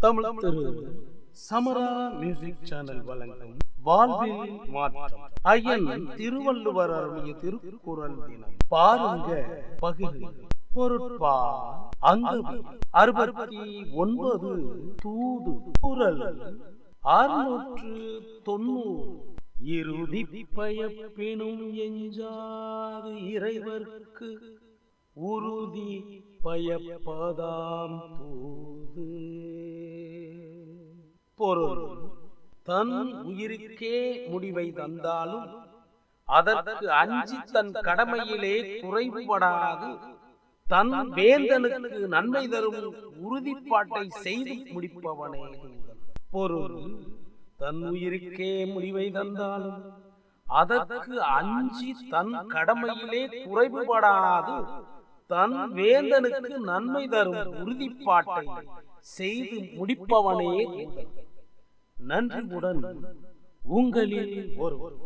தமிழ் திரு சமரா music channel வழங்கும் வாழ்வில் மாற்றம் ஐயன் திருவள்ளுவர் அருளிய திருக்குறள் தினம். பாருங்க பகிர்ந்து பொருட்பா அங்கவி 69 தூது குறள் 690 இறுதி பயப்பெனும் எஞ்சாது இறைவர்க்கு உறுதி பயப்பதாம் தூது. பொருள்: தன் உயிருக்கே முடிவை தந்தாலும் அதற்கு அஞ்சி தன் கடமையிலே குறைவுபடாது தன் வேந்தனுக்கு நன்மை தரும் உறுதிப்பாட்டை செய்து முடிப்பவனே. பொருள்: தன் உயிருக்கே முடிவை தந்தாலும் அதற்கு அஞ்சி தன் கடமையிலே குறைவுபடாது தன் வேந்தனுக்கு நன்மை தரும் உறுதிப்பாட்டை செய்து முடிப்பவனே. நன்றியுடன் உங்களில் ஒருவர்.